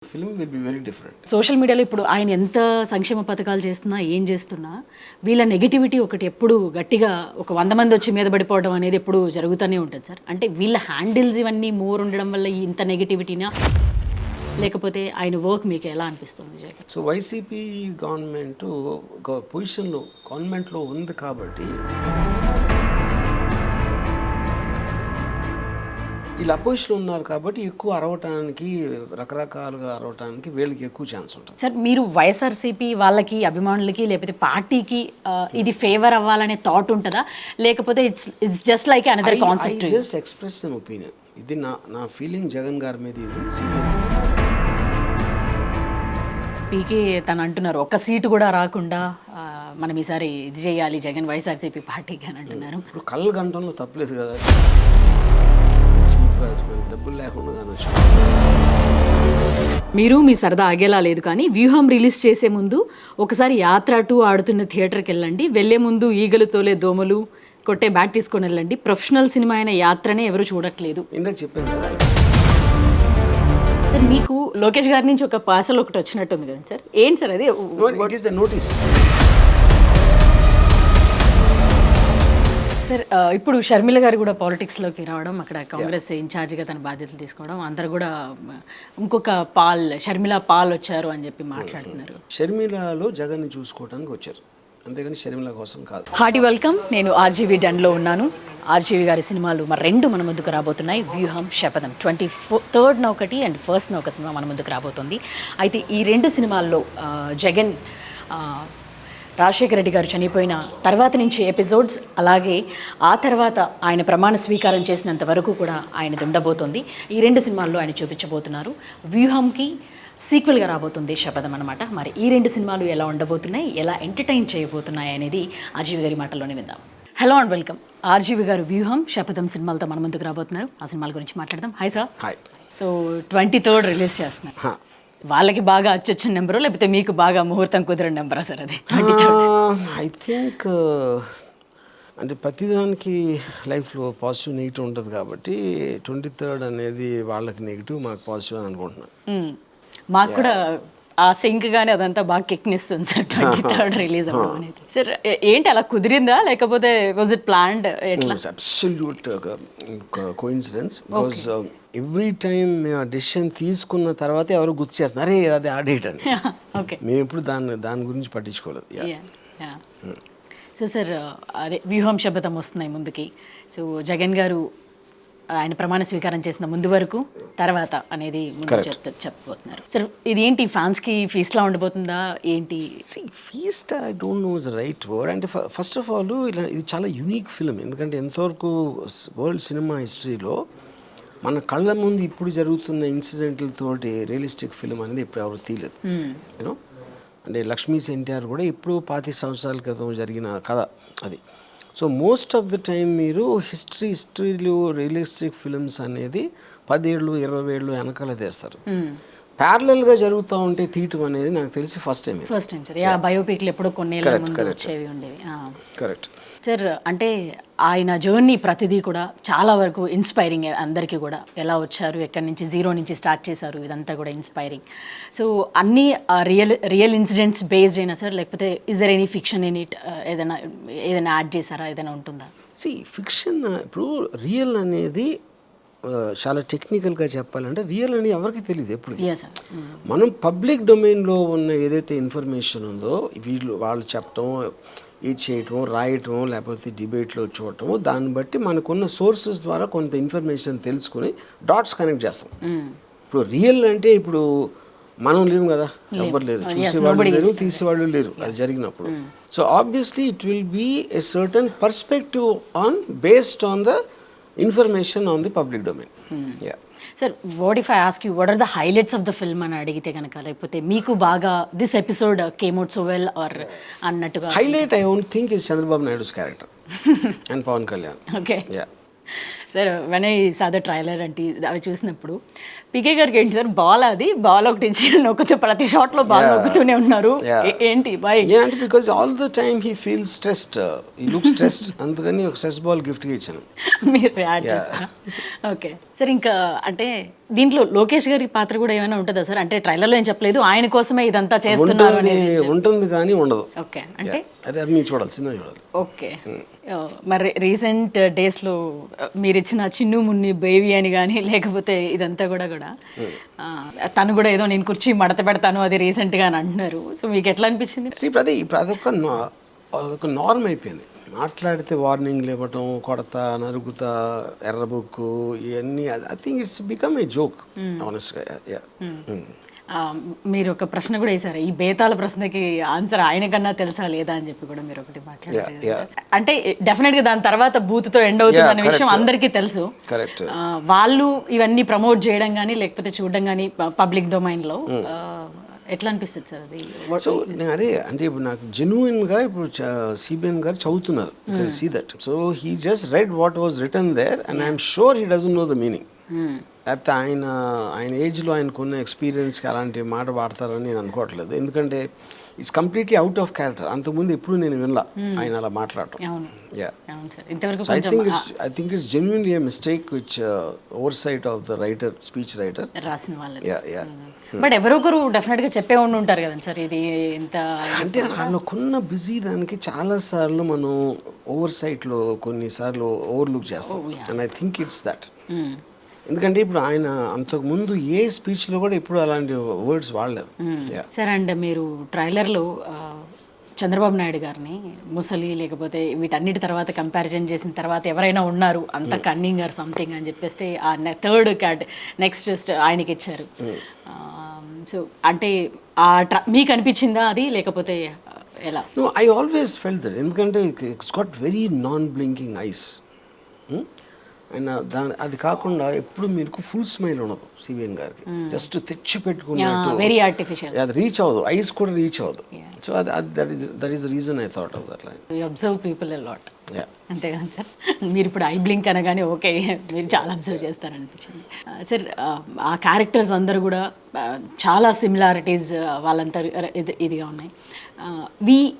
Film will be very different. Social మీడియాలో ఇప్పుడు ఆయన ఎంత సంక్షేమ పథకాలు చేస్తున్నా ఏం చేస్తున్నా వీళ్ళ నెగిటివిటీ ఒకటి ఎప్పుడు గట్టిగా ఒక 100 మంది వచ్చి మీద పడిపోవడం అనేది ఎప్పుడు జరుగుతూనే ఉంటుంది సార్. అంటే వీళ్ళ హ్యాండిల్స్ ఇవన్నీ మోర్ ఉండడం వల్ల ఇంత నెగిటివిటీనా, లేకపోతే ఆయన వర్క్ మీకు ఎలా అనిపిస్తుంది విజయ్? సో వైసీపీ గవర్నమెంట్ ఒక పొజిషన్లో గవర్నమెంట్లో ఉంది కాబట్టి వీళ్ళు అపోజిషన్లో ఉన్నారు కాబట్టి ఎక్కువ అరవటానికి, రకరకాలుగా అరవటానికి వీళ్ళకి ఎక్కువ ఛాన్స్ ఉంటుంది. సార్ మీరు వైఎస్ఆర్సీపీ వాళ్ళకి, అభిమానులకి, లేకపోతే పార్టీకి ఇది ఫేవర్ అవ్వాలనే థాట్ ఉంటుందా, లేకపోతే it's just like another concept? Just express some opinion. ఇది నా ఫీలింగ్ జగన్ గారి మీద. ఇది పీకే తను అంటున్నారు ఒక్క సీటు కూడా రాకుండా మనం ఈసారి ఇది చేయాలి జగన్ వైఎస్ఆర్సీపీ పార్టీకి అని అంటున్నారు. ఇప్పుడు కళ్ళు గంటంలో తప్పలేదు కదా, డబ్బులు లేకుండా. మీరు మీ సరదా ఆగేలా లేదు కానీ వ్యూహం రిలీజ్ చేసే ముందు ఒకసారి యాత్ర 2 ఆడుతున్న థియేటర్కి వెళ్ళండి. వెళ్ళే ముందు ఈగలు తోలే దోమలు కొట్టే బ్యాట్ తీసుకొని వెళ్ళండి. ప్రొఫెషనల్ సినిమా అయిన యాత్రనే ఎవరు చూడట్లేదు. ఇందాక చెప్పాను కదా సార్, మీకు లోకేష్ గారి నుంచి ఒక పార్సల్ ఒకటి వచ్చినట్టుంది కదా సార్, ఏంటి సార్ అది? It is the notice. Sir, ఇప్పుడు షర్మిల గారు కూడా పాలిటిక్స్లోకి రావడం, అక్కడ కాంగ్రెస్ ఇన్ఛార్జిగా తన బాధ్యతలు తీసుకోవడం, అందరు కూడా ఇంకొక షర్మిల పాల్ వచ్చారు అని చెప్పి మాట్లాడుతున్నారు. షర్మిలలో జగన్ని చూసుకోవడానికి వచ్చారు, అంతేగాని షర్మిల కోసం కాదు. Hearty welcome. నేను ఆర్జీవి డన్లో ఉన్నాను. ఆర్జీవి గారి సినిమాలు మరి 2 మన ముందుకు రాబోతున్నాయి. వ్యూహం, శపథం. 23rd ఒకటి అండ్ 1st ఒక సినిమా మన ముందుకు రాబోతుంది. అయితే ఈ 2 సినిమాల్లో జగన్ రాజశేఖర రెడ్డి గారు చనిపోయిన తర్వాత నుంచి ఎపిసోడ్స్, అలాగే ఆ తర్వాత ఆయన ప్రమాణ స్వీకారం చేసినంత వరకు కూడా ఆయనది ఉండబోతుంది. ఈ 2 సినిమాల్లో ఆయన చూపించబోతున్నారు. వ్యూహంకి సీక్వెల్గా రాబోతుంది శపథం అనమాట. మరి ఈ 2 సినిమాలు ఎలా ఉండబోతున్నాయి, ఎలా ఎంటర్టైన్ చేయబోతున్నాయి అనేది ఆర్జీవి గారి మాటల్లోనే విందాం. Hello and welcome. ఆర్జీవి గారు వ్యూహం, శపథం సినిమాలతో మన ముందుకు రాబోతున్నారు. ఆ సినిమాల గురించి మాట్లాడదాం. Hi sir. Hi. So 23rd release చేస్తున్నారు. వాళ్ళకి బాగా అచ్చొచ్చిన నెంబరు, లేకపోతే మీకు బాగా ముహూర్తం కుదిరిన నెంబరా సార్ అది? ఐ థింక్ అంటే ప్రతిదానికి లైఫ్లో పాజిటివ్ నెగిటివ్ ఉంటుంది కాబట్టి 23rd అనేది వాళ్ళకి నెగిటివ్, మాకు పాజిటివ్ అని అనుకుంటున్నాను. మాకు కూడా ఆ సింక్ కానీ అదంతా బాగా కిక్నిస్తుంది సార్ 23rd రిలీజ్ అవ్వడం అనేది. సార్ ఏంటి అలా కుదిరిందా, లేకపోతే వాజ్ ఇట్ ప్లాన్డ్? ఎట్లా? Absolute coincidence. Because every time మేము ఆ డెసిషన్ తీసుకున్న తర్వాత ఎవరు గుర్తు చేస్తున్నారు, అరే అది ఆ డేట్ అని. ఓకే, మేము ఎప్పుడు దాని గురించి పట్టించుకోలేదు. సో సార్, అదే వ్యూహం, శపథం వస్తున్నాయి ముందుకి. సో జగన్ గారు ఆయన ప్రమాణ స్వీకారం చేసిన ముందు వరకు, తర్వాత అనేది ముందు చెప్పబోతున్నారు. సార్ ఇది ఏంటి, ఫ్యాన్స్కి ఫీస్ట్లా ఉండబోతుందా ఏంటి? Feast I don't know is the right word. అంటే ఫస్ట్ ఆఫ్ ఆల్ ఇది చాలా యూనిక్ ఫిల్మ్. ఎందుకంటే ఎంతవరకు వరల్డ్ సినిమా హిస్టరీలో మన కళ్ళ ముందు ఇప్పుడు జరుగుతున్న ఇన్సిడెంట్లతోటి రియలిస్టిక్ ఫిల్మ్ అనేది ఇప్పుడు ఎవరు తీయలేదు. యూనో, అంటే లక్ష్మీ ఎన్టీఆర్ కూడా ఇప్పుడు 25 సంవత్సరాల క్రితం జరిగిన కథ అది. So most of the time మీరు హిస్టరీలో రియలిస్టిక్ ఫిల్మ్స్ అనేది 10 ఏళ్ళు 20 ఏళ్ళు వెనకాల తీస్తారు. ప్యారలల్గా జరుగుతూ ఉంటే తీయటం అనేది నాకు తెలిసి ఫస్ట్ టైం సార్. బయోపిక్లు ఎప్పుడో కొన్నేళ్ళ ముందు వచ్చేవి ఉండేవి. కరెక్ట్ సార్, అంటే ఆయన జర్నీ ప్రతిదీ కూడా చాలా వరకు ఇన్స్పైరింగ్. అందరికీ కూడా ఎలా వచ్చారు, ఎక్కడి నుంచి, 0 నుంచి స్టార్ట్ చేశారు, ఇదంతా కూడా ఇన్స్పైరింగ్. సో అన్నీ రియల్ ఇన్సిడెంట్స్ బేస్డ్ అయినా సార్, లేకపోతే is there any fiction in it? ఏదైనా యాడ్ చేశారా, ఏదైనా ఉంటుందా? ఫిక్షన్ ఇప్పుడు రియల్ అనేది చాలా టెక్నికల్గా చెప్పాలంటే రియల్ అని ఎవరికి తెలియదు ఎప్పుడు. మనం పబ్లిక్ డొమైన్లో ఉన్న ఏదైతే ఇన్ఫర్మేషన్ ఉందో వాళ్ళు చెప్పటం, ఇది చేయటం, రాయటం, లేకపోతే డిబేట్లో చూడటం, దాన్ని బట్టి మనకున్న సోర్సెస్ ద్వారా కొంత ఇన్ఫర్మేషన్ తెలుసుకుని డాట్స్ కనెక్ట్ చేస్తాం. ఇప్పుడు రియల్ అంటే ఇప్పుడు మనం లేము కదా, ఎవ్వరు లేరు, చూసేవాళ్ళు లేరు, తీసేవాళ్ళు లేరు అది జరిగినప్పుడు. So obviously it will be a certain perspective based on the information on the public domain. Sir, what if I ask you what are the highlights of the film అని అడిగితే కనుక, లేకపోతే మీకు బాగా this episode came out so well are అన్నట్టుగా? Highlight I don't think is Chandrababu Naidu's character and Pawan Kalyan. Okay. Sir when I saw the trailer అంటే అవి చూసినప్పుడు పీకే గారికి ఏంటి సార్ బాల్ ఒకటి ఇచ్చి నొక్కుతూ ప్రతి షాట్లో బాల్ నొక్కుతూనే ఉన్నారు. ఏంటి బై? అంటే because all the time he feel stressed, he look stressed, అందుకని ఒక స్ట్రెస్ బాల్ గిఫ్ట్గా ఇచ్చాను. మీరు యాడ్ చేస్తారా? Okay sir. ఇంకా అంటే దీంట్లో లోకేష్ గారి పాత్ర కూడా ఏమైనా ఉంటుందా సార్? అంటే ట్రైలర్లో ఏం చెప్పలేదు, ఆయన కోసమే ఇదంతా చేస్తున్నారు ఉంటుంది కానీ ఉండదు. ఓకే, అంటే అదే మీరు చూడాలి, సినిమా చూడాలి. ఓకే. మరి రీసెంట్ డేస్లో మీరు ఇచ్చిన చిన్ను మున్ని బేబీ అని కానీ లేకపోతే ఇదంతా కూడా తను కూడా ఏదో నేను కుర్చీ మడత పెడతాను అది రీసెంట్గా అని అంటున్నారు. సో మీకు ఎట్లా అనిపించింది? ఇప్పుడు అదొక నార్మ్ అయిపోయింది. మాట్లాడితే వార్నింగ్లు ఇవ్వటం, కొడతా, నరుగుతా, ఎర్రబుక్కు, ఇవన్నీ I think it's become a joke ఆనెస్ట్గా. మీరు ఒక ప్రశ్న కూడా వేశారు, ఈ బేతాల ప్రశ్నకి ఆన్సర్ ఆయన కన్నా తెలుసా లేదా అని చెప్పి కూడా మీరు ఒకటి మాట్లాడారు. అంటే డెఫినెట్ గా దాని తర్వాత బూత్ తో ఎండ్ అవుతుంది అనే విషయం అందరికీ తెలుసు. వాళ్ళు ఇవన్నీ ప్రమోట్ చేయడం కానీ లేకపోతే చూడడం కానీ పబ్లిక్ డొమైన్ లో ఎట్లా అనిపిస్తుంది సార్ అది? సో నేను అదే అంటే ఇప్పుడు నాకు జెన్యున్గా ఇప్పుడు సిబిఎన్ గారు చదువుతున్నారు, see that. So he just read what was written there and I'm sure he doesn't know the meaning. లేకపోతే ఆయన ఏజ్లో ఆయనకున్న ఎక్స్పీరియన్స్కి అలాంటి మాట వాడతారని నేను అనుకోవట్లేదు. ఎందుకంటే it's completely out of character. అంతకుముందు ఎప్పుడు నేను వినలా ఆయన అలా మాట్లాడటం. I think it's genuinely a mistake which oversight of the writer, speech writer. రాసిన వాళ్ళు. బట్ ఎవరొకరు డెఫినెట్ గా చెప్పే ఉండి ఉంటారు కదండి సార్ ఇది ఇంత అంటే వాళ్ళకున్న బిజీ దానికి చాలా సార్లు మనం ఓవర్సైట్లో కొన్నిసార్లు ఓవర్లుక్ చేస్తాం. And I think it's that. ఎందుకంటే ఇప్పుడు ఆయన అంతకుముందు ఏ స్పీచ్లో కూడా ఇప్పుడు అలాంటి వర్డ్స్ వాడలేదు. సార్ అండ్ మీరు ట్రైలర్లో చంద్రబాబు నాయుడు గారిని ముసలి లేకపోతే వీటన్నిటి తర్వాత కంపారిజన్ చేసిన తర్వాత ఎవరైనా ఉన్నారు అంత కన్నింగ్ ఆర్ సంథింగ్ అని చెప్పేస్తే ఆ థర్డ్ నెక్స్ట్ ఆయనకి ఇచ్చారు. సో అంటే మీకు అనిపించిందా అది లేకపోతే ఎలా? I always felt that. ఎందుకంటే it's got very non blinking eyes. And అది కాకుండా ఎప్పుడు మీకు ఫుల్ స్మైల్ ఉండదు సిబిఎన్ గారికి. జస్ట్ తెచ్చి పెట్టుకున్నట్టు వెరీ ఆర్టిఫిషియల్, అది రీచ్ అవ్వదు, ఐస్ కూడా రీచ్ అవ్వదు. So that is the reason I thought of that line. You observe people a lot. అంతే కదా సార్? మీరు ఇప్పుడు ఐ బ్లింక్ అనగానే ఓకే మీరు చాలా అబ్జర్వ్ చేస్తారనిపించింది సార్. ఆ క్యారెక్టర్స్ అందరూ కూడా చాలా సిమిలారిటీస్ వాళ్ళంతా ఇదిగా ఉన్నాయి.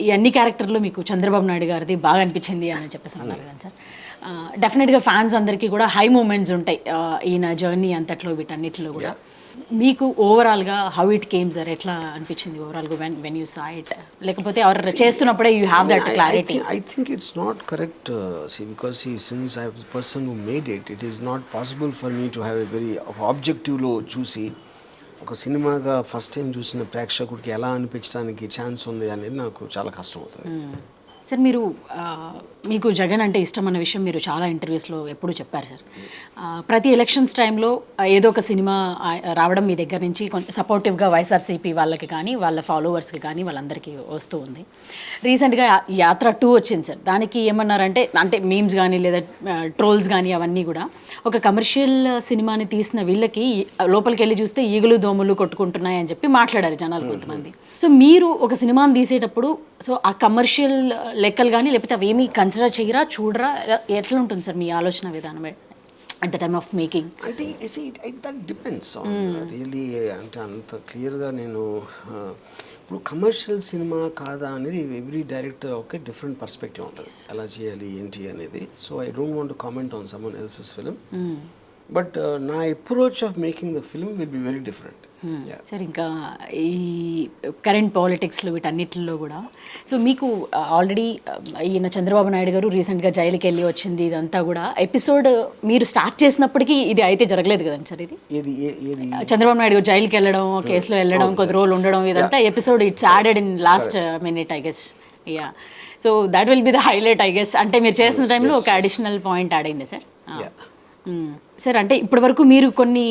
ఈ అన్ని క్యారెక్టర్లో మీకు చంద్రబాబు నాయుడు గారిది బాగా అనిపించింది అని చెప్పేసి అన్నారు కదా సార్. డెఫినెట్గా ఫ్యాన్స్ అందరికీ కూడా హై మూమెంట్స్ ఉంటాయి ఈయన జర్నీ అంతట్లో వీటన్నిటిలో కూడా. మీకు ఓవరాల్గా హౌ ఇట్ కేమ్ సార్, ఎట్లా అనిపించింది ఓవరాల్గా వెన్ యూ సా ఇట్? లేకపోతే ఎవరు చేస్తున్నప్పుడే you have that clarity? I think it's not correct because since I was person who made it, it is not possible for me to have a very ఆబ్జెక్టివ్లో చూసి ఒక సినిమాగా first time చూసిన ప్రేక్షకుడికి ఎలా అనిపించడానికి chance ఉంది అనేది నాకు చాలా కష్టం అవుతుంది. సార్ మీరు మీకు జగన్ అంటే ఇష్టం అన్న విషయం మీరు చాలా ఇంటర్వ్యూస్లో ఎప్పుడూ చెప్పారు సార్. ప్రతి ఎలక్షన్స్ టైంలో ఏదో ఒక సినిమా రావడం మీ దగ్గర నుంచి కొంచెం సపోర్టివ్గా వైఎస్ఆర్సీపీ వాళ్ళకి కానీ వాళ్ళ ఫాలోవర్స్కి కానీ వాళ్ళందరికీ వస్తూ ఉంది. రీసెంట్గా యాత్ర 2 వచ్చింది సార్. దానికి ఏమన్నారంటే అంటే మీమ్స్ కానీ లేదా ట్రోల్స్ కానీ అవన్నీ కూడా ఒక కమర్షియల్ సినిమాని తీసిన వీళ్ళకి లోపలికి వెళ్ళి చూస్తే ఈగలు దోమలు కొట్టుకుంటున్నాయి అని చెప్పి మాట్లాడారు జనాలు కొంతమంది. సో మీరు ఒక సినిమాని తీసేటప్పుడు సో ఆ కమర్షియల్ లెక్కలు కానీ లేకపోతే అవి ఏమీ కన్సిడర్ చేయరా, చూడరా, ఎట్లా ఉంటుంది సార్ మీ ఆలోచన విధానం at the time of making? అంటే దట్ డిపెండ్స్ ఆన్ రియలీ. అంటే అంత క్లియర్గా నేను ఇప్పుడు కమర్షియల్ సినిమా కాదా అనేది ఎవ్రీ డైరెక్టర్ ఒక డిఫరెంట్ పర్స్పెక్టివ్ ఉంటుంది, ఎలా చేయాలి ఏంటి అనేది. So I don't want to comment on someone else's film, but నా approach of making the film will be very different. Sir ఇంకా ఈ కరెంట్ పాలిటిక్స్లో వీటన్నిటిలో కూడా సో మీకు ఆల్రెడీ ఈయన చంద్రబాబు నాయుడు గారు రీసెంట్గా జైలుకి వెళ్ళి వచ్చింది ఇదంతా కూడా ఎపిసోడ్ మీరు స్టార్ట్ చేసినప్పటికీ ఇది అయితే జరగలేదు కదండి సార్? ఇది చంద్రబాబు నాయుడు గారు జైలుకి వెళ్ళడం, కేసులో వెళ్ళడం, కొద్ది రోజులు ఉండడం, ఇదంతా episode it's added in last minute I guess. Yeah, so that will be the highlight I guess. అంటే మీరు చేసిన టైంలో ఒక అడిషనల్ పాయింట్ యాడ్ అయింది సార్. సార్ అంటే ఇప్పటి వరకు మీరు కొన్ని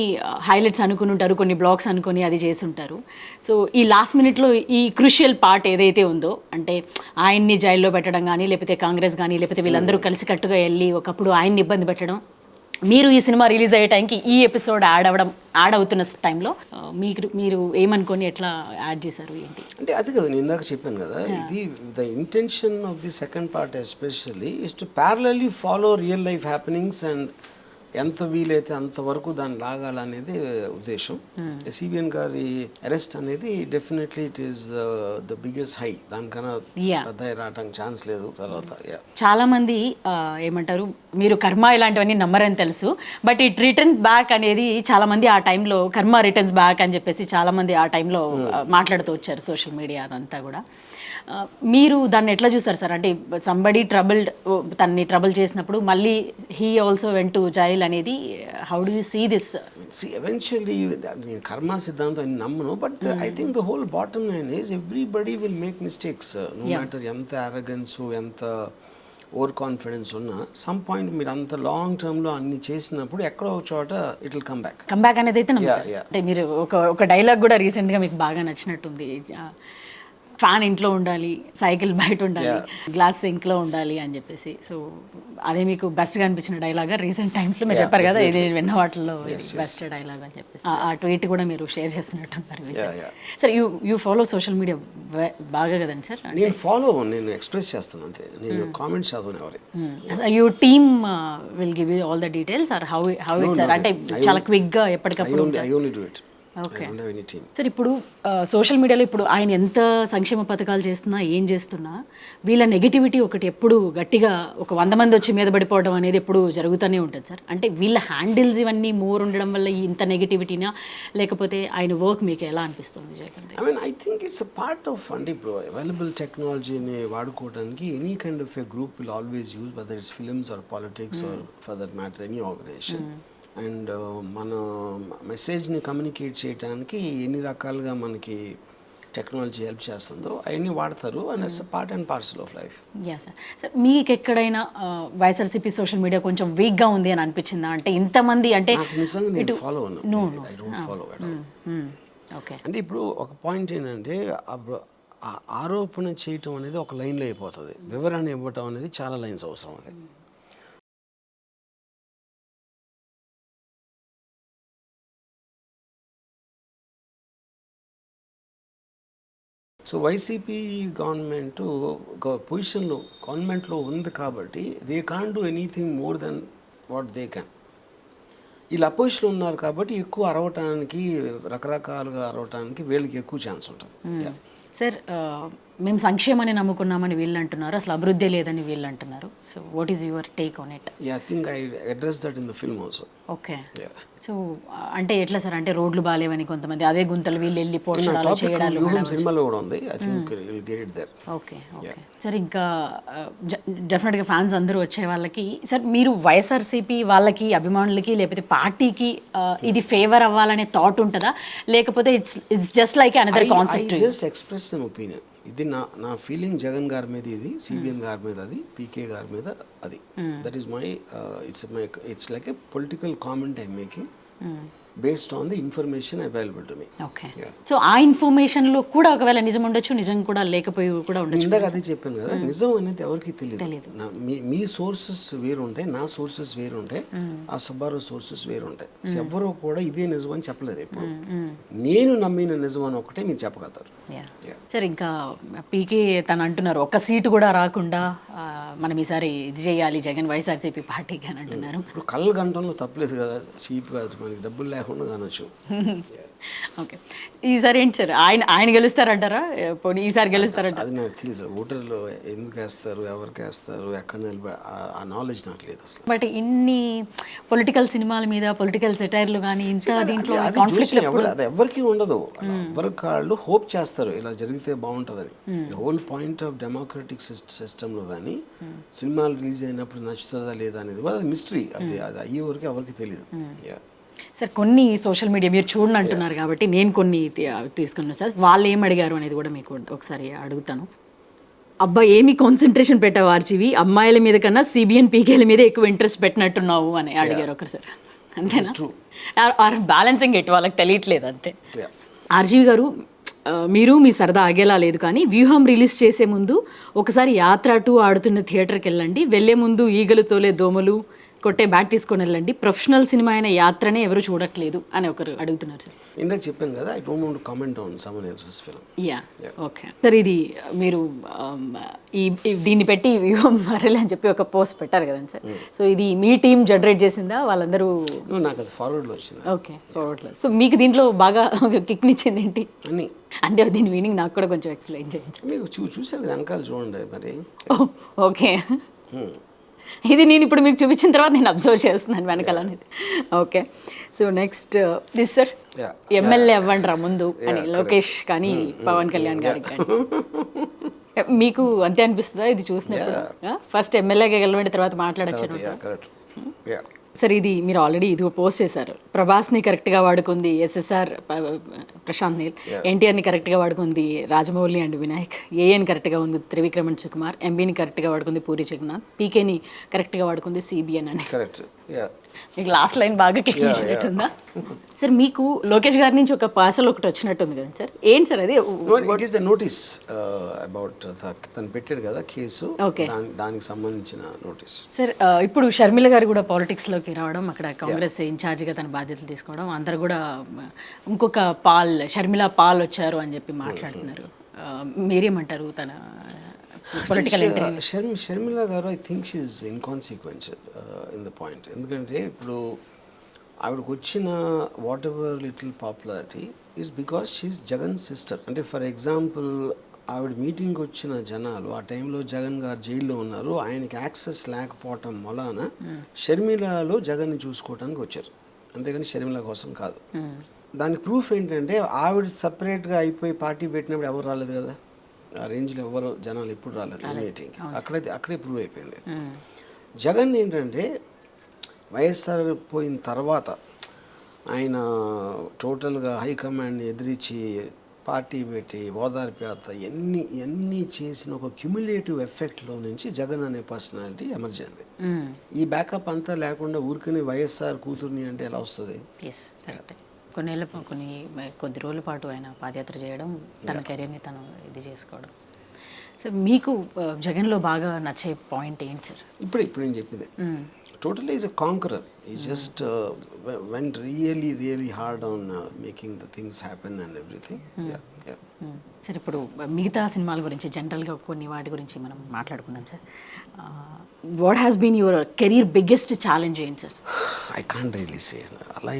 హైలైట్స్ అనుకుని ఉంటారు, కొన్ని బ్లాగ్స్ అనుకొని అది చేసి ఉంటారు. సో ఈ లాస్ట్ మినిట్లో ఈ క్రూషియల్ పార్ట్ ఏదైతే ఉందో అంటే ఆయన్ని జైల్లో పెట్టడం కానీ లేకపోతే కాంగ్రెస్ కానీ లేకపోతే వీళ్ళందరూ కలిసికట్టుగా వెళ్ళి ఒకప్పుడు ఆయన్ని ఇబ్బంది పెట్టడం, మీరు ఈ సినిమా రిలీజ్ అయ్యే టైంకి ఈ ఎపిసోడ్ యాడ్ అవుతున్న టైంలో మీరు ఏమనుకొని ఎట్లా యాడ్ చేశారు ఏంటి? అంటే అది కదా నేను ఇందాక చెప్పాను కదా, ఇది the intention of the second part especially is to parallelly follow real life happenings and ఎంత వీలైతే అంతవరకు దాన్ని లాగాలనేది ఉద్దేశం. సిబిఎన్ గారి అరెస్ట్ అనేది definitely it is the biggest high, దానికన్నా పెద్ద రావడానికి ఛాన్స్ లేదు. తర్వాత చాలా మంది ఏమంటారు, మీరు కర్మ ఇలాంటివన్నీ నమ్మరని తెలుసు, బట్ ఇట్ రిటర్న్ బ్యాక్ అనేది చాలా మంది ఆ టైంలో కర్మ రిటర్న్స్ బ్యాక్ అని చెప్పేసి చాలా మంది ఆ టైంలో మాట్లాడుతూ వచ్చారు సోషల్ మీడియా అదంతా కూడా. మీరు దాన్ని ఎట్లా చూసారు సార్? అంటే సంబడి ట్రబుల్డ్, తన్ని ట్రబుల్ చేసినప్పుడు మళ్ళీ he also went to jail అనేది, how do you see this? Eventually నేను కర్మ సిద్ధాంతం అని నమ్మను, but I think the whole bottom line is everybody will make mistakes. No matter ఎంత అరగెన్స్, ఎంత ఓవర్ కాన్ఫిడెన్స్ ఉన్నా, సమ్ పాయింట్ మీరు అంత లాంగ్ టర్మ్లో అన్ని చేసినప్పుడు ఎక్కడో ఒక చోట ఇట్ విల్ కమ్ బ్యాక్ అనేది అయితే అంటే మీరు ఒక డైలాగ్ కూడా రీసెంట్గా మీకు బాగా నచ్చినట్టుంది, ఫ్యాన్ ఇంట్లో ఉండాలి, సైకిల్ బయట ఉండాలి, గ్లాస్ సింక్లో ఉండాలి అని చెప్పేసి. సో అదే మీకు బెస్ట్గా అనిపించిన డైలాగా రీసెంట్ టైమ్స్లో మీరు చెప్పారు కదా, ఇది విన్న వాటిల్లో బెస్ట్ డైలాగ్ అని చెప్పేసి. ఆ ట్వీట్ కూడా మీరు షేర్ చేస్తున్నట్టున్నారు sir. You follow social media బాగా కదండి సార్? నేను ఎక్స్ప్రెస్ చేస్తాను అంతే, నేను కామెంట్స్ చదవను ఎవరి. You team will give you all the details or how it sir? అంటే చాలా క్విక్గా ఎప్పటికప్పుడు. ఓకే సార్, ఇప్పుడు సోషల్ మీడియాలో ఇప్పుడు ఆయన ఎంత సంక్షేమ పథకాలు చేస్తున్నా, ఏం చేస్తున్నా, వీళ్ళ నెగిటివిటీ ఒకటి ఎప్పుడు గట్టిగా ఒక 100 మంది వచ్చి మీద పడిపోవడం అనేది ఎప్పుడు జరుగుతూనే ఉంటుంది సార్. అంటే వీళ్ళ హ్యాండిల్స్ ఇవన్నీ మోర్ ఉండడం వల్ల ఇంత నెగిటివిటీనా, లేకపోతే ఆయన వర్క్ మీకు ఎలా అనిపిస్తుంది Jagan? I think it's a part of, అంటే ఇప్పుడు అవైలబుల్ టెక్నాలజీని వాడుకోవడానికి any kind of a group will always use, whether it's films or politics or for that matter any organisation. And మన మెసేజ్ని కమ్యూనికేట్ చేయడానికి ఎన్ని రకాలుగా మనకి టెక్నాలజీ హెల్ప్ చేస్తుందో అవన్నీ వాడతారు, and it's part and parcel of life. Sir, మీకు ఎక్కడైనా వైఎస్ఆర్సీపీ సోషల్ మీడియా కొంచెం వీక్గా ఉంది అని అనిపించిందా? అంటే ఇంతమంది అంటే నిజంగా నేను ఫాలో ఓకే. అంటే ఇప్పుడు ఒక పాయింట్ ఏంటంటే, ఆరోపణ చేయటం అనేది ఒక లైన్లో అయిపోతుంది, వివరణ ఇవ్వటం అనేది చాలా లైన్స్ అవసరం. అది సో వైసీపీ గవర్నమెంట్ పొజిషన్లో గవర్నమెంట్లో ఉంది కాబట్టి they can't do anything more than what they can. వీళ్ళు అపోజిషన్లో ఉన్నారు కాబట్టి ఎక్కువ అరవటానికి, రకరకాలుగా అరవటానికి వీళ్ళకి ఎక్కువ ఛాన్స్ ఉంటుంది. సార్, మేము సంక్షేమాన్ని నమ్ముకున్నామని వీళ్ళు అంటున్నారు, అసలు అభివృద్ధి లేదని వీళ్ళు అంటున్నారు. So what is your take on it? I think I address that in the film also. Okay. So అంటే ఎట్లా సార్? అంటే రోడ్లు బాగాలేవని కొంతమంది, అదే గుంతలు వీళ్ళు వెళ్ళి పోర్చడాలు చేయడాలు సినిమాలో కూడా ఉంది. I think will get it there. Okay okay sir. ఇంకా డెఫినెట్గా ఫ్యాన్స్ అందరూ వచ్చే వాళ్ళకి సార్, మీరు వైఎస్ఆర్సీపీ వాళ్ళకి, అభిమానులకి, లేకపోతే పార్టీకి ఇది ఫేవర్ అవ్వాలనే థాట్ ఉంటుందా, లేకపోతే it's just like another concept? Just express my opinion. ఇది నా ఫీలింగ్ జగన్ గారి మీద, ఇది సిబిఎన్ గారి మీద, అది పీకే గారి మీద, అది that is my it's like a political comment I'm making based on the information available to me. Okay. So ఆ ఇన్ఫర్మేషన్లో కూడా ఒకవేళ నిజం ఉండొచ్చు, నిజం కూడా లేకపోయి కూడా ఉండొచ్చు. ఇందాక అదే చెప్పాను కదా, నిజం అనేది ఎవరికి తెలియదు. మీ సోర్సెస్ వేరు ఉంటాయి, నా సోర్సెస్ వేరు ఉంటాయి, ఆ సుబ్బారావు సోర్సెస్ వేరు ఉంటాయి. ఎవరో కూడా ఇదే నిజం అని చెప్పలేదు ఎప్పుడు. నేను నమ్మిన నిజం అని ఒకటే మీరు చెప్పగలుగుతారు. సార్, ఇంకా పీకే తను అంటున్నారు ఒక్క సీటు కూడా రాకుండా మనం ఈసారి ఇది చేయాలి జగన్ వైఎస్ఆర్సీపీ పార్టీకి అని అంటున్నారు. ఇప్పుడు కళ్ళ గంటంలో తప్పలేదు కదా, సీట్ కాదు, మనకి డబ్బులు లేకుండా కానొచ్చు. ఓకే. ఈసారి ఏంటి సార్, ఆయన గెలుస్తారంటారా? పోనీ ఈసారి గెలుస్తారంటారా? అది నాకు తెలియదు. ఓటర్లు ఎందుకు వేస్తారు, ఎవరికి వేస్తారు, ఎక్కడ నిలబడి, ఆ నాలెడ్జ్ నాకు లేదు అసలు. బట్ ఇన్ని పొలిటికల్ సినిమాల మీద పొలిటికల్ సెటైర్లు కానీ ఇంత దీంట్లో కాన్ఫ్లిక్ట్ అది ఎవరికి ఉండదు. ఎవరికి వాళ్ళు హోప్ చేస్తారు ఇలా జరిగితే బాగుంటుందని. హోల్ పాయింట్ ఆఫ్ డెమోక్రటిక్ సిస్టంలో కానీ సినిమాలు రిలీజ్ అయినప్పుడు నచ్చుతుందా లేదా అనేది అది మిస్టరీ. అది అయ్యే వరకు ఎవరికి తెలియదు. సార్, కొన్ని సోషల్ మీడియా మీరు చూడండి అంటున్నారు కాబట్టి నేను కొన్ని తీసుకున్నాను సార్. వాళ్ళు ఏం అడిగారు అనేది కూడా మీకు ఒకసారి అడుగుతాను. అబ్బా, ఏమి కాన్సన్ట్రేషన్ పెట్టావు ఆర్జీవి, అమ్మాయిల మీద కన్నా సిబిఎన్ పీకేల మీద ఎక్కువ ఇంట్రెస్ట్ పెట్టినట్టున్నావు అని అడిగారు ఒకరు సార్. అంతేనా? ఆర్ బ్యాలెన్సింగ్ ఎట్ వాళ్ళకి తెలియట్లేదు అంతే. ఆర్జీవి గారు, మీరు మీ సరదా ఆగేలా లేదు కానీ వ్యూహం రిలీజ్ చేసే ముందు ఒకసారి యాత్ర 2 ఆడుతున్న థియేటర్కి వెళ్ళండి, వెళ్ళే ముందు ఈగలు తోలే దోమలు, కొట్టే బ్యాట్ తీసుకొని వెళ్ళండి, ప్రొఫెషనల్ సినిమా అయిన యాత్రనే ఎవరు చూడట్లేదు అని ఒకరు అడుగుతున్నారు సార్. ఇందాక చెప్పాను కదా, I don't want to comment on someone else's film. Yeah okay sir. ఇది మీరు దీన్ని పెట్టి వ్యూహం మరలే అని చెప్పి ఒక పోస్ట్ పెట్టారు కదండి సార్. సో ఇది మీ టీం జనరేట్ చేసిందా వాళ్ళందరూ? నాకు అది ఫార్వర్డ్లో వచ్చింది. ఓకే, ఫార్వర్డ్లో. సో మీకు దీంట్లో బాగా కిక్నిచ్చింది ఏంటి అని అంటే దీని మీనింగ్ నాకు కూడా కొంచెం ఎక్స్ప్లెయిన్ చేయండి. మీకు చూసారు కదా వెనకాల చూడండి మరి. ఓకే, ఇది నేను ఇప్పుడు మీకు చూపించిన తర్వాత నేను అబ్జర్వ్ చేస్తున్నాను వెనకాల అనేది. Okay, so next this sir, MLA అవ్వండి రా ముందు అని లోకేష్ కానీ పవన్ కళ్యాణ్ గారికి కానీ మీకు అంతే అనిపిస్తుందా ఇది చూసినప్పుడు? ఫస్ట్ ఎమ్మెల్యేగా గెలవండి, తర్వాత మాట్లాడచ్చు సార్. ఇది మీరు ఆల్రెడీ ఇది పోస్ట్ చేశారు. ప్రభాస్ని కరెక్ట్గా వాడుకుంది ఎస్ఎస్ఆర్ ప్రశాంత్ నీల్, ఎన్టీఆర్ని కరెక్ట్గా వాడుకుంది రాజమౌళి అండ్ వినాయక్, ఏఎన్ కరెక్ట్గా ఉంది త్రివిక్రమణ్ సుకుమార్, ఎంబీని కరెక్ట్గా వాడుకుంది పూరి జగన్నాథ్, పీకేని కరెక్ట్గా వాడుకుంది సిబిఎన్ అని. మీకు లాస్ట్ లైన్ బాగా కిక్కినట్టుందా సార్? మీకు లోకేష్ గారి నుంచి ఒక పార్సల్ ఒకటి వచ్చినట్టుంది కదా సార్, ఏంటి సార్ అది? It is the notice about తను పెట్టాడు కదా కేసు, దానికి సంబంధించిన నోటీస్ సార్. ఇప్పుడు షర్మిల గారు కూడా పాలిటిక్స్లోకి రావడం, అక్కడ కాంగ్రెస్ ఇన్ఛార్జిగా తన బాధ్యతలు తీసుకోవడం, అందరు కూడా ఇంకొక షర్మిల పాల్ వచ్చారు అని చెప్పి మాట్లాడుతున్నారు. మీరేమంటారు తన పొలిటికల్ ఎంట్రీ? షర్మిల గారు I think she is inconsequential in the point. ఎందుకంటే ఇప్పుడు ఆవిడకు వచ్చిన whatever little popularity is because she Jagan sister. అంటే ఫర్ ఎగ్జాంపుల్ ఆవిడ మీటింగ్కి వచ్చిన జనాలు ఆ టైంలో జగన్ గారు జైల్లో ఉన్నారు, ఆయనకి యాక్సెస్ లేకపోవటం వలన షర్మిలలో జగన్ని చూసుకోవడానికి వచ్చారు, అంతేగాని షర్మిల కోసం కాదు. దానికి ప్రూఫ్ ఏంటంటే ఆవిడ సపరేట్గా అయిపోయి పార్టీ పెట్టినప్పుడు ఎవరు రాలేదు కదా, ఆ రేంజ్లో ఎవరు జనాలు ఎప్పుడు రాలేదు మీటింగ్, అక్కడే ప్రూవ్ అయిపోయింది. జగన్ ఏంటంటే వైఎస్ఆర్ పోయిన తర్వాత ఆయన టోటల్గా హైకమాండ్ని ఎదిరించి పార్టీ పెట్టి ఓదార్పు యాత్ర ఎన్ని చేసిన ఒక క్యుములేటివ్ ఎఫెక్ట్లో నుంచి జగన్ అనే పర్సనాలిటీ ఎమర్జ్ అయింది. ఈ బ్యాకప్ అంతా లేకుండా ఊరికనే వైఎస్ఆర్ కూతుర్ని అంటే ఎలా వస్తుంది? కొద్ది రోజుల పాటు ఆయన పాదయాత్ర చేయడం, తన కెరీర్ని తను ఇది చేసుకోవడం. సో మీకు జగన్లో బాగా నచ్చే పాయింట్ ఏంటి సార్? ఇప్పుడు నేను చెప్పింది టోటల్లీ ఈజ్ అ కాంకరర్. ఈ just went really hard on making the things happen and everything. Sir ఇప్పుడు మిగతా సినిమాల గురించి జనరల్గా కొన్ని వాటి గురించి మనం మాట్లాడుకున్నాం sir. What has been your career biggest challenge ఏంటి sir? I can't really say. అలా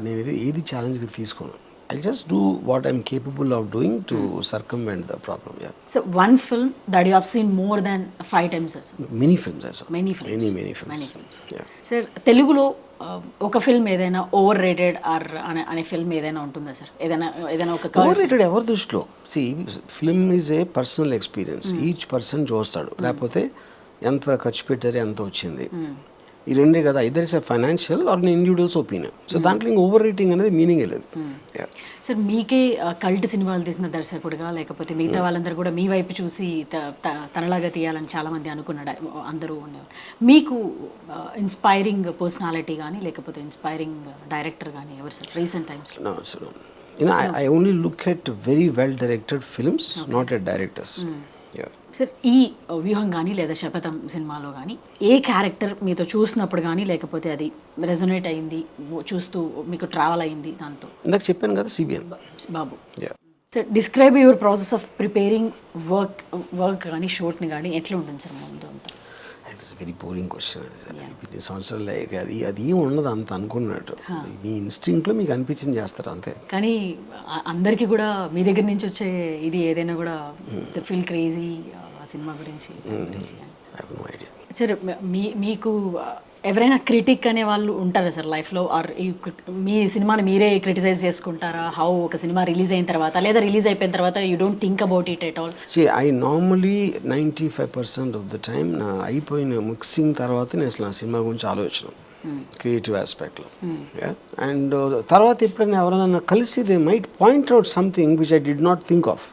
నేను ఏది ఛాలెంజ్గా తీసుకోను. I just do what I'm capable of doing to circumvent the problem. Yeah. So one film that you have seen more than 5 times, sir? Many films I saw. Many films. Many films. Yeah. Sir, Telugulo ఒక film ఏదైనా over rated are అనే film ఏదైనా ఉంటుందా sir? ఏదైనా ఒక over rated ఎవరి దృష్టిలో? Film is a personal experience. Each person చూస్తాడు, లేకపోతే ఎంత ఖర్చు పెట్టారు, ఎంత వచ్చింది, ఈ రెండే కదా. Either is a financial or individuals opinion. So దాంట్లో ఇంకా ఓవర్ రేటింగ్ అనేది మీనింగే లేదు. సార్ మీకే కల్ట్ సినిమాలు తీసిన దర్శకుడుగా, లేకపోతే మిగతా వాళ్ళందరూ కూడా మీ వైపు చూసి తనలాగా తీయాలని చాలామంది అనుకున్నాడు, అందరూ ఉండేవారు. మీకు ఇన్స్పైరింగ్ పర్సనాలిటీ కానీ లేకపోతే ఇన్స్పైరింగ్ డైరెక్టర్ కానీ ఎవరు సార్ రీసెంట్ టైమ్స్లో? I only look at very well directed films, not at directors. Sir ఈ వ్యూహం కానీ లేదా శపథం సినిమాలో కానీ ఏ క్యారెక్టర్ మీతో చూసినప్పుడు కానీ లేకపోతే అది రెజొనేట్ అయింది, చూస్తూ మీకు ట్రావెల్ అయింది దాంతో? ఇందాక చెప్పాను కదా, CBN Babu. Sir describe your process of preparing work కానీ షూట్ని కానీ ఎట్లా ఉంటుంది సార్ ముందు అంతా? It's very boring question. ఇన్ని సంవత్సరాలు అది ఏం ఉండదు అంత అనుకున్నట్టు. మీ ఇన్స్టింక్ట్లో మీకు అనిపించింది చేస్తారు అంతే. కానీ అందరికీ కూడా మీ దగ్గర నుంచి వచ్చే ఇది ఏదైనా కూడా ఫీల్ క్రేజీ ఆ సినిమా గురించి. సార్ మీకు ఎవరైనా క్రిటిక్ అనే వాళ్ళు ఉంటారా సార్ లైఫ్లో? ఆర్ మీ సినిమాని మీరే క్రిటిసైజ్ చేసుకుంటారా? హౌ ఒక సినిమా రిలీజ్ అయిన తర్వాత లేదా రిలీజ్ అయిపోయిన తర్వాత you don't think about it at all? I normally 95% of the time నా అయిపోయిన మిక్సింగ్ తర్వాత నేను అసలు నా సినిమా గురించి ఆలోచన క్రియేటివ్ ఆస్పెక్ట్లో. అండ్ తర్వాత ఎప్పుడైనా ఎవరైనా కలిసి they might point out something which I did not think of.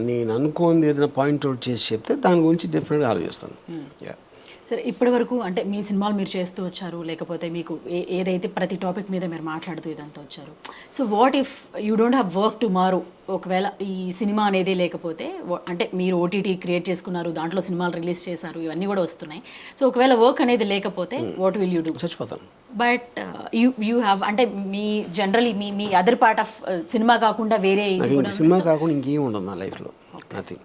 నేను అనుకోంది ఏదైనా పాయింట్ అవుట్ చేసి చెప్తే దాని గురించి డెఫినెట్గా ఆలోచిస్తాను. సరే ఇప్పటి వరకు అంటే మీ సినిమాలు మీరు చేస్తూ వచ్చారు, లేకపోతే మీకు ఏదైతే ప్రతి టాపిక్ మీద మీరు మాట్లాడుతూ ఇదంతా వచ్చారు. So what if you don't have work tomorrow, ఒకవేళ ఈ సినిమా అనేది లేకపోతే, అంటే మీరు ఓటీటీ క్రియేట్ చేసుకున్నారు, దాంట్లో సినిమాలు రిలీజ్ చేశారు, ఇవన్నీ కూడా వస్తున్నాయి. సో ఒకవేళ వర్క్ అనేది లేకపోతే వాట్ విల్ యూ డూ? చచ్చిపోతాను. బట్ యూ హ్యావ్ అంటే మీ జనరలీ మీ అదర్ పార్ట్ ఆఫ్ సినిమా కాకుండా వేరే సినిమా కాకుండా ఇంకేం ఉండదు నా లైఫ్లో. Nothing.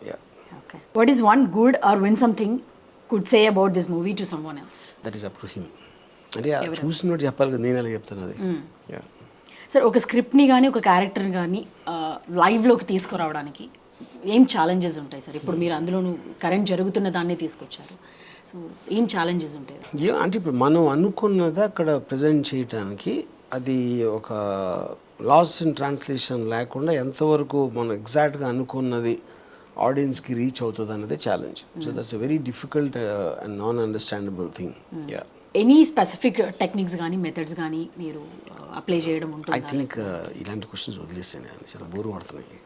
Okay. What is one good or win something could say about this movie to someone else? That is up to him. అంటే చూసినట్టు చెప్పాలి కదా, నేను ఎలా చెప్తాను అది. సార్ ఒక స్క్రిప్ట్ని కానీ ఒక క్యారెక్టర్ని కానీ లైవ్లోకి తీసుకురావడానికి ఏం ఛాలెంజెస్ ఉంటాయి సార్? ఇప్పుడు మీరు అందులోనూ కరెంట్ జరుగుతున్న దాన్ని తీసుకొచ్చారు, సో ఏం ఛాలెంజెస్ ఉంటాయి? అంటే ఇప్పుడు మనం అనుకున్నది అక్కడ ప్రజెంట్ చేయడానికి అది ఒక లాస్ ఇన్ ట్రాన్స్లేషన్ లేకుండా ఎంతవరకు మనం ఎగ్జాక్ట్గా అనుకున్నది ఆడియన్స్కి రీచ్ అవుతుంది అనేది challenge. So that's a very difficult and non understandable thing. Any specific techniques కానీ మెథడ్స్ కానీ మీరు అప్లై చేయడం ఉంటుంది? ఐ థింక్ ఇలాంటి క్వశ్చన్స్ వదిలేసాను, చాలా బోర్ పడుతున్నాయి.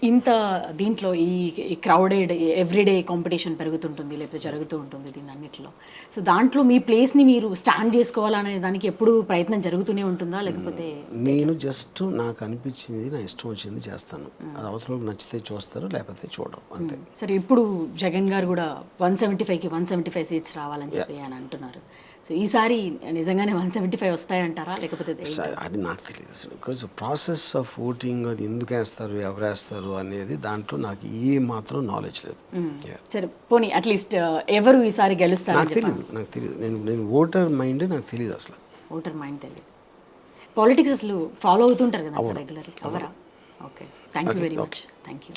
ఇంత దీంట్లో ఈ క్రౌడెడ్ ఎవ్రీడే కాంపిటీషన్ పెరుగుతుంటుంది, లేకపోతే జరుగుతూ ఉంటుంది దీని అన్నిట్లో. సో దాంట్లో మీ ప్లేస్ని మీరు స్టాండ్ చేసుకోవాలనే దానికి ఎప్పుడు ప్రయత్నం జరుగుతూనే ఉంటుందా, లేకపోతే? నేను జస్ట్ నాకు అనిపించింది, నా ఇష్టం వచ్చింది చేస్తాను. అది అవతల నచ్చితే చూస్తారు, లేకపోతే చూడరు, అంతే. సరే ఇప్పుడు జగన్ గారు కూడా 175కి 175 సీట్స్ రావాలని చెప్పి అని అంటున్నారు. సో ఈసారి నిజంగానే 175 వస్తాయంటారా, లేకపోతే? అది నాకు తెలియదు అసలు. బికాజ్ ప్రాసెస్ ఆఫ్ ఓటింగ్ అది ఎందుకు వేస్తారు, ఎవరు వేస్తారు అనేది దాంట్లో నాకు ఏ మాత్రం నాలెడ్జ్ లేదు. సరే పోనీ అట్లీస్ట్ ఎవరు ఈసారి గెలుస్తారు? నాకు తెలియదు. నేను ఓటర్ మైండ్ నాకు తెలియదు అసలు. ఓటర్ మైండ్ తెలియదు. పాలిటిక్స్ అసలు ఫాలో అవుతుంటారు కదా సార్ రెగ్యులర్లీ? అవరా? Okay, thank you very much. Thank you.